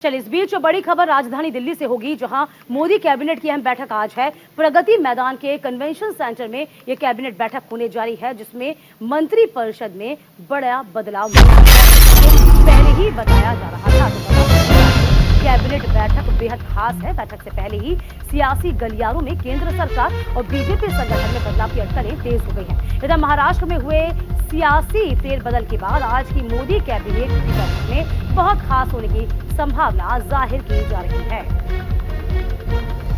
चलिए, इस बीच बड़ी खबर राजधानी दिल्ली से होगी, जहां मोदी कैबिनेट की अहम बैठक आज है। प्रगति मैदान के कन्वेंशन सेंटर में यह कैबिनेट बैठक होने जा रही है, जिसमें मंत्री परिषद में बड़ा बदलाव पहले ही बताया जा रहा था। कैबिनेट बैठक बेहद खास है। बैठक से पहले ही सियासी गलियारों में केंद्र सरकार और बीजेपी संगठन में बदलाव की अटकलें तेज हो गई हैं। इधर महाराष्ट्र में हुए सियासी फेरबदल के बाद आज की मोदी कैबिनेट की बैठक में बहुत खास होने की संभावना जाहिर की जा रही है।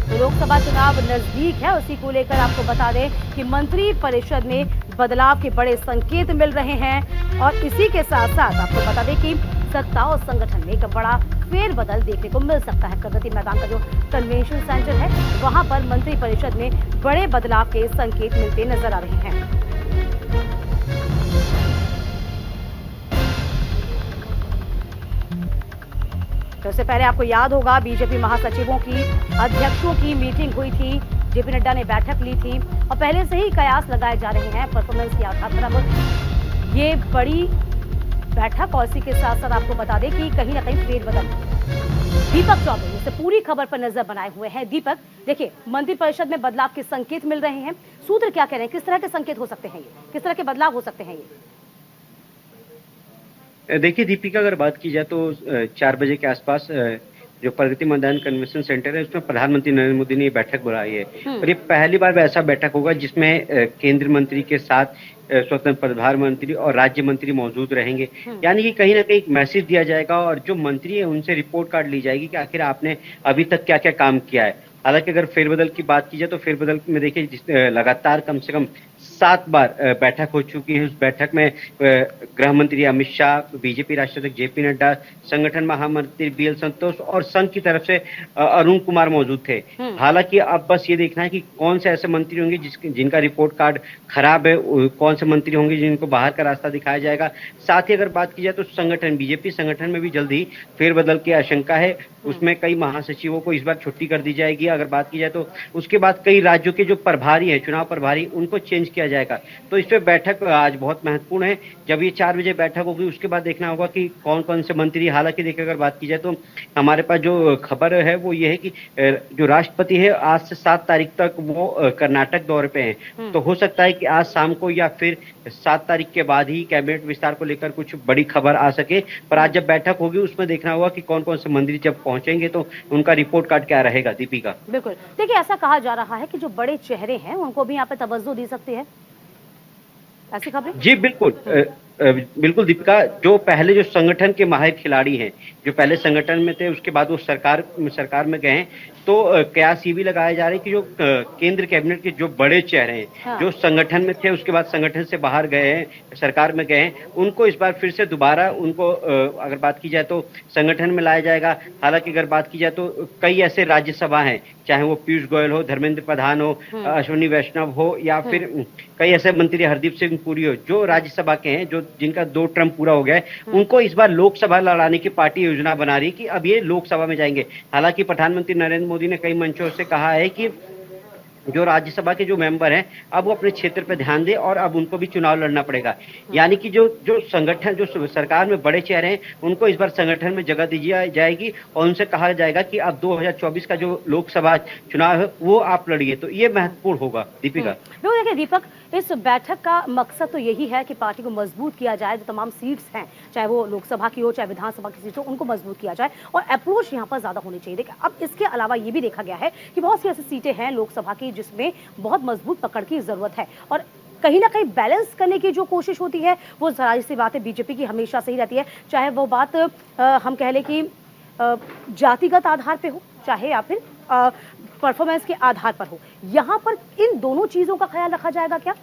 तो लोकसभा चुनाव नजदीक है, उसी को लेकर आपको बता दें कि मंत्री परिषद में बदलाव के बड़े संकेत मिल रहे हैं और इसी के साथ साथ आपको बता दें कि सत्ता और संगठन में एक बड़ा फेरबदल देखने को मिल सकता है। प्रगति मैदान का जो कन्वेंशन सेंटर है, वहां पर मंत्री परिषद में बड़े बदलाव के संकेत मिलते नजर आ रहे हैं। तो इससे पहले आपको याद होगा, बीजेपी महासचिवों की अध्यक्षों की मीटिंग हुई थी, जेपी नड्डा ने बैठक ली थी और पहले से ही कयास लगाए जा रहे हैं परफॉर्मेंस के आधार पर। अब ये बड़ी बैठक और इसी के साथ साथ आपको बता दें कि कहीं ना कहीं फेरबदल। दीपक चौधरी से पूरी खबर पर नजर बनाए हुए हैं। दीपक, देखिए, मंत्री परिषद में बदलाव के संकेत मिल रहे हैं। सूत्र क्या कह रहे हैं, किस तरह के संकेत हो सकते हैं, ये किस तरह के बदलाव हो सकते हैं? ये देखिए दीपिका, अगर बात की जाए तो 4 बजे के आसपास जो प्रगति मैदान कन्वेंशन सेंटर है, उसमें प्रधानमंत्री नरेंद्र मोदी ने ये बैठक बुलाई है और ये पहली बार ऐसा बैठक होगा जिसमें केंद्रीय मंत्री के साथ स्वतंत्र प्रधानमंत्री और राज्य मंत्री मौजूद रहेंगे। यानी कि कहीं ना कहीं एक मैसेज दिया जाएगा और जो मंत्री है उनसे रिपोर्ट कार्ड ली जाएगी कि आखिर आपने अभी तक क्या क्या काम किया है। हालांकि अगर फेरबदल की बात की जाए तो फेरबदल में देखिए लगातार कम से कम 7 बार बैठक हो चुकी है। उस बैठक में गृह मंत्री अमित शाह, बीजेपी राष्ट्रीय अध्यक्ष जेपी नड्डा, संगठन महामंत्री बीएल संतोष और संघ की तरफ से अरुण कुमार मौजूद थे। हालांकि अब बस ये देखना है कि कौन से ऐसे मंत्री होंगे जिनका रिपोर्ट कार्ड खराब है, कौन से मंत्री होंगे जिनको बाहर का रास्ता दिखाया जाएगा। साथ ही अगर बात की जाए तो संगठन, बीजेपी संगठन में भी जल्दी फेरबदल की आशंका है। उसमें कई महासचिवों को इस बार छुट्टी कर दी जाएगी। अगर बात की जाए तो उसके बाद कई राज्यों के जो प्रभारी हैं, चुनाव प्रभारी, उनको चेंज किया जाएगा। तो इस पे बैठक आज बहुत महत्वपूर्ण है। जब ये 4 बजे बैठक होगी, उसके बाद देखना होगा कि कौन कौन से मंत्री। हालांकि देखिए, अगर बात की जाए तो हमारे पास जो खबर है वो ये है कि जो राष्ट्रपति है आज से 7 तारीख तक वो कर्नाटक दौरे पे हैं। तो हो सकता है कि आज शाम को या फिर 7 तारीख के बाद ही कैबिनेट विस्तार को लेकर कुछ बड़ी खबर आ सके। पर आज जब बैठक होगी उसमें देखना होगा कि कौन कौन से मंत्री जब पहुंचेंगे तो उनका रिपोर्ट कार्ड क्या रहेगा। दीपिका, बिल्कुल, देखिए, ऐसा कहा जा रहा है कि जो बड़े चेहरे हैं उनको भी यहाँ पे तवज्जो दी सकती है, ऐसी खबरें। जी बिल्कुल, बिल्कुल दीपिका, जो पहले जो संगठन के माहिर खिलाड़ी हैं, जो पहले संगठन में थे उसके बाद वो सरकार में गए हैं, तो कयास ये भी लगाया जा रहा है कि जो केंद्र कैबिनेट के जो बड़े चेहरे हैं, जो संगठन में थे उसके बाद संगठन से बाहर गए हैं, सरकार में गए हैं, उनको इस बार फिर से दोबारा उनको अगर बात की जाए तो संगठन में लाया जाएगा। हालांकि अगर बात की जाए तो कई ऐसे राज्यसभा हैं, चाहे वो पीयूष गोयल हो, धर्मेंद्र प्रधान हो, अश्विनी वैष्णव हो या फिर कई ऐसे मंत्री हरदीप सिंह पुरी हो, जो राज्यसभा के हैं, जो जिनका 2 टर्म पूरा हो गया है, उनको इस बार लोकसभा लड़ाने की पार्टी योजना बना रही है कि अब ये लोकसभा में जाएंगे। हालांकि प्रधानमंत्री नरेंद्र मोदी ने कई मंचों से कहा है कि जो राज्यसभा के जो मेंबर हैं अब वो अपने क्षेत्र पर ध्यान दें और अब उनको भी चुनाव लड़ना पड़ेगा। यानी कि जो संगठन, जो सरकार में बड़े चेहरे हैं, उनको इस बार संगठन में जगह दी जाएगी और उनसे कहा जाएगा कि अब 2024 का जो लोकसभा चुनाव है वो आप लड़िए। तो ये महत्वपूर्ण होगा। दीपिका, देखिए दीपक, इस बैठक का मकसद तो यही है कि पार्टी को मजबूत किया जाए। जो तमाम सीट्स हैं, चाहे वो लोकसभा की हो चाहे विधानसभा की सीट हो, उनको मजबूत किया जाए और अप्रोच यहाँ पर ज्यादा होनी चाहिए। देखिए, अब इसके अलावा ये भी देखा गया है कि बहुत सी ऐसी सीटें हैं लोकसभा की जिसमें बहुत मजबूत पकड़ की जरूरत है और कहीं ना कहीं बैलेंस करने की जो कोशिश होती है वो जाहिर सी बात है बीजेपी की हमेशा सही रहती है, चाहे वो बात हम कह लें कि जातिगत आधार पे हो, चाहे या फिर परफॉर्मेंस के आधार पर हो। यहाँ पर इन दोनों चीजों का ख्याल रखा जाएगा क्या?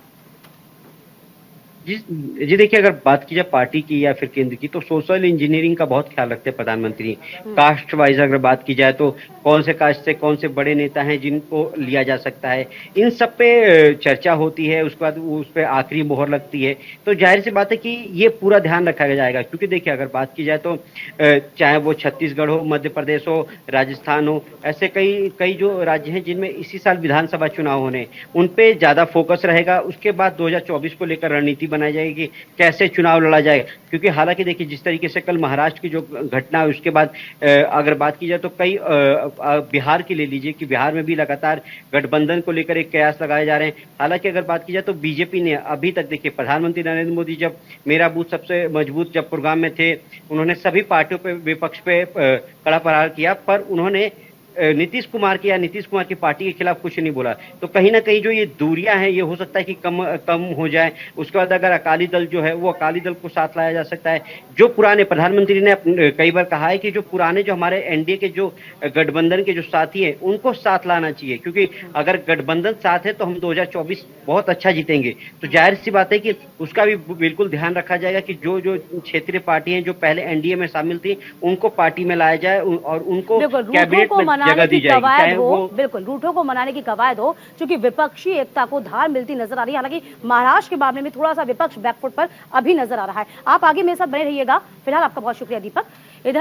जी देखिए, अगर बात की जाए पार्टी की या फिर केंद्र की, तो सोशल इंजीनियरिंग का बहुत ख्याल रखते हैं प्रधानमंत्री। कास्ट वाइज अगर बात की जाए तो कौन से कास्ट से कौन से बड़े नेता हैं जिनको लिया जा सकता है, इन सब पे चर्चा होती है। उसके बाद उस पर आखिरी मोहर लगती है। तो जाहिर सी बात है कि ये पूरा ध्यान रखा जाएगा, क्योंकि देखिए अगर बात की जाए तो चाहे वो छत्तीसगढ़ हो, मध्य प्रदेश हो, राजस्थान हो, ऐसे कई जो राज्य हैं जिनमें इसी साल विधानसभा चुनाव होने, उन पे ज्यादा फोकस रहेगा। उसके बाद 2024 को लेकर रणनीति बनाई जाएगी, कैसे चुनाव लड़ा जाएगा। क्योंकि हालांकि देखिए जिस तरीके से कल महाराष्ट्र की जो घटना है उसके बाद अगर बात की जाए तो कई बिहार की ले लीजिए कि बिहार में भी लगातार गठबंधन को लेकर एक कयास लगाए जा रहे हैं। हालांकि अगर बात की जाए तो बीजेपी ने अभी तक देखिए प्रधानमंत्री नरेंद्र मोदी जब मेरा बूथ सबसे मजबूत जब प्रोग्राम में थे, उन्होंने सभी पार्टियों पे विपक्ष पे कड़ा प्रहार किया, पर उन्होंने नीतीश कुमार की पार्टी के खिलाफ कुछ नहीं बोला। तो कहीं ना कहीं जो ये दूरियां हैं ये हो सकता है कि कम हो जाए। उसके बाद अगर अकाली दल जो है वो अकाली दल को साथ लाया जा सकता है। जो पुराने प्रधानमंत्री ने कई बार कहा है कि जो पुराने जो हमारे एनडीए के जो गठबंधन के जो साथी हैं उनको साथ लाना चाहिए, क्योंकि अगर गठबंधन साथ है तो हम 2024 बहुत अच्छा जीतेंगे। तो जाहिर सी बात है कि उसका भी बिल्कुल ध्यान रखा जाएगा कि जो जो क्षेत्रीय पार्टी हैं जो पहले एनडीए में शामिल थी उनको पार्टी में लाया जाए और उनको कैबिनेट में जगह दी जाएगी, चाहे वो बिल्कुल रूठों को मनाने की कवायद हो, क्योंकि विपक्षी एकता को धार मिलती नजर आ रही है। हालांकि महाराष्ट्र के मामले में थोड़ा सा विपक्ष बैकफुट पर अभी नजर आ रहा है। आप आगे मेरे साथ बने रहिएगा। फिलहाल आपका बहुत शुक्रिया दीपक। इधर